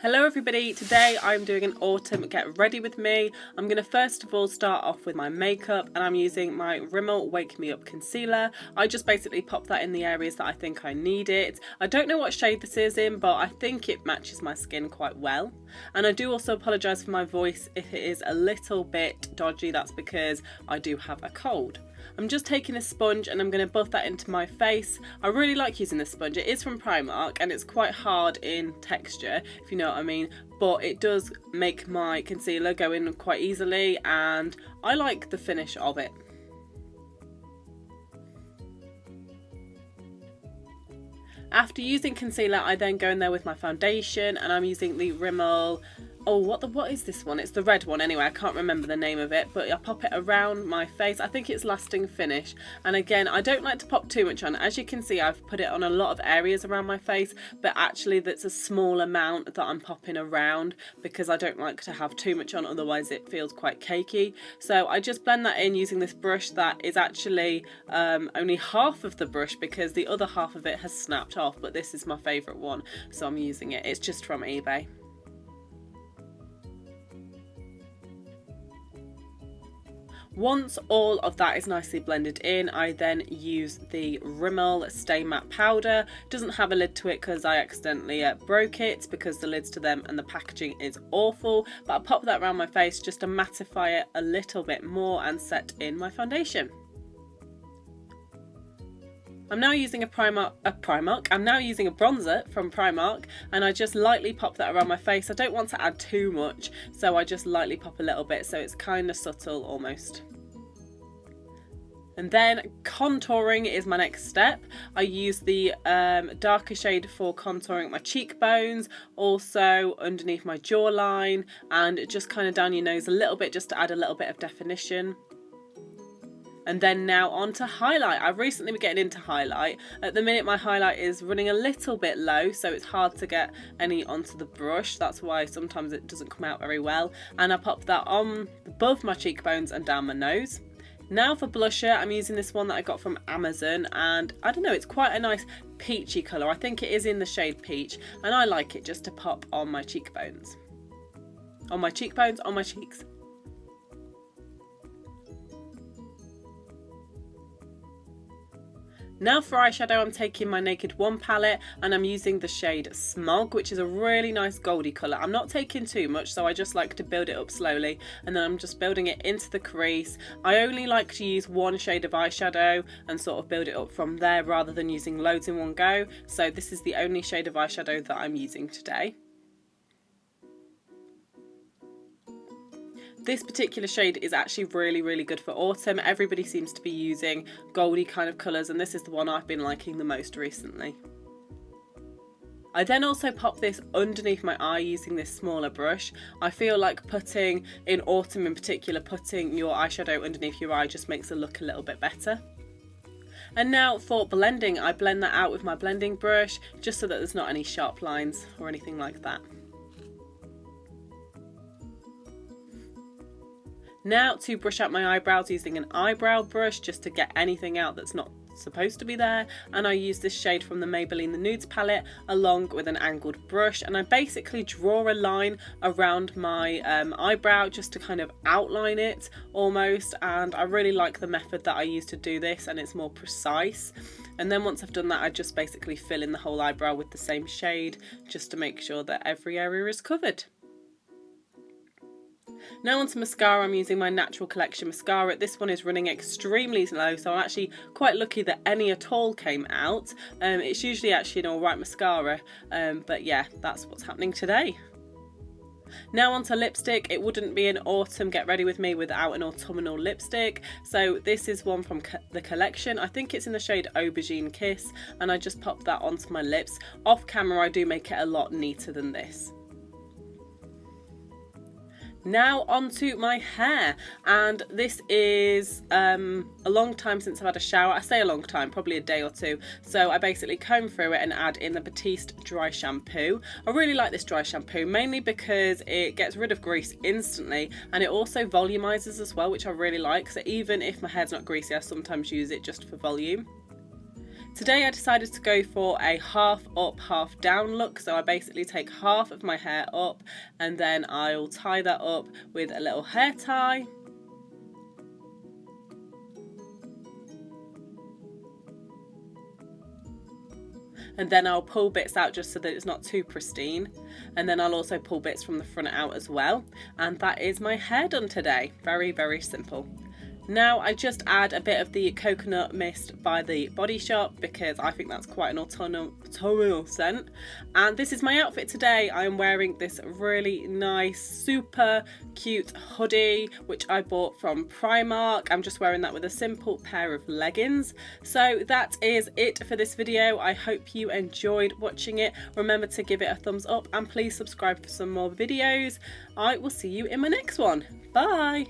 Hello everybody, today I'm doing an autumn get ready with me. I'm going to first of all start off with my makeup, and I'm using my Rimmel Wake Me Up concealer. I just basically pop that in the areas that I think I need it. I don't know what shade this is in, but I think it matches my skin quite well. And I do also apologise for my voice if it is a little bit dodgy. That's because I do have a cold. I'm just taking a sponge and I'm going to buff that into my face. I really like using this sponge. It is from Primark and it's quite hard in texture, if you know what I mean, but it does make my concealer go in quite easily and I like the finish of it. After using concealer, I then go in there with my foundation, and I'm using the Rimmel, what is this one? It's the red one anyway, I can't remember the name of it, but I pop it around my face. I think it's Lasting Finish, and again, I don't like to pop too much on. As you can see, I've put it on a lot of areas around my face, but actually that's a small amount that I'm popping around because I don't like to have too much on, otherwise it feels quite cakey. So I just blend that in using this brush that is actually only half of the brush because the other half of it has snapped off, but this is my favourite one, so I'm using it. It's just from eBay. Once all of that is nicely blended in, I then use the Rimmel Stay Matte Powder. It doesn't have a lid to it because I accidentally broke it because the lids to them and the packaging is awful, but I pop that around my face just to mattify it a little bit more and set in my foundation. I'm now using I'm now using a bronzer from Primark, and I just lightly pop that around my face. I don't want to add too much, so I just lightly pop a little bit so it's kind of subtle almost. And then contouring is my next step. I use the darker shade for contouring my cheekbones, also underneath my jawline, and just kind of down your nose a little bit just to add a little bit of definition. And then now on to highlight. I've recently been getting into highlight. At the minute my highlight is running a little bit low, so it's hard to get any onto the brush. That's why sometimes it doesn't come out very well. And I pop that on above my cheekbones and down my nose. Now for blusher, I'm using this one that I got from Amazon, and I don't know, it's quite a nice peachy colour. I think it is in the shade peach, and I like it just to pop on my cheekbones. On my cheekbones, on my cheeks. Now for eyeshadow, I'm taking my Naked One palette and I'm using the shade Smog, which is a really nice goldy colour. I'm not taking too much, so I just like to build it up slowly, and then I'm just building it into the crease. I only like to use one shade of eyeshadow and sort of build it up from there rather than using loads in one go. So this is the only shade of eyeshadow that I'm using today. This particular shade is actually really good for autumn. Everybody seems to be using goldy kind of colours, and this is the one I've been liking the most recently. I then also pop this underneath my eye using this smaller brush. I feel like putting, in autumn in particular, putting your eyeshadow underneath your eye just makes it look a little bit better. And now for blending, I blend that out with my blending brush just so that there's not any sharp lines or anything like that. Now to brush out my eyebrows using an eyebrow brush just to get anything out that's not supposed to be there, and I use this shade from the Maybelline The Nudes palette along with an angled brush, and I basically draw a line around my eyebrow just to kind of outline it almost, and I really like the method that I use to do this, and it's more precise. And then once I've done that, I just basically fill in the whole eyebrow with the same shade just to make sure that every area is covered. Now onto mascara, I'm using my Natural Collection mascara. This one is running extremely low, so I'm actually quite lucky that any at all came out. It's usually actually an alright mascara, but yeah, that's what's happening today. Now onto lipstick. It wouldn't be an autumn get ready with me without an autumnal lipstick, so this is one from the collection. I think it's in the shade Aubergine Kiss, and I just pop that onto my lips. Off camera I do make it a lot neater than this. Now onto my hair, and this is a long time since I've had a shower. I say a long time, probably a day or two. So I basically comb through it and add in the Batiste dry shampoo. I really like this dry shampoo, mainly because it gets rid of grease instantly, and it also volumizes as well, which I really like. So even if my hair's not greasy, I sometimes use it just for volume. Today I decided to go for a half up, half down look. So I basically take half of my hair up and then I'll tie that up with a little hair tie. And then I'll pull bits out just so that it's not too pristine, and then I'll also pull bits from the front out as well. And that is my hair done today. Very, very simple. Now I just add a bit of the coconut mist by the Body Shop because I think that's quite an autumnal scent. And this is my outfit today. I'm wearing this really nice, super cute hoodie, which I bought from Primark. I'm just wearing that with a simple pair of leggings. So that is it for this video. I hope you enjoyed watching it. Remember to give it a thumbs up and please subscribe for some more videos. I will see you in my next one. Bye!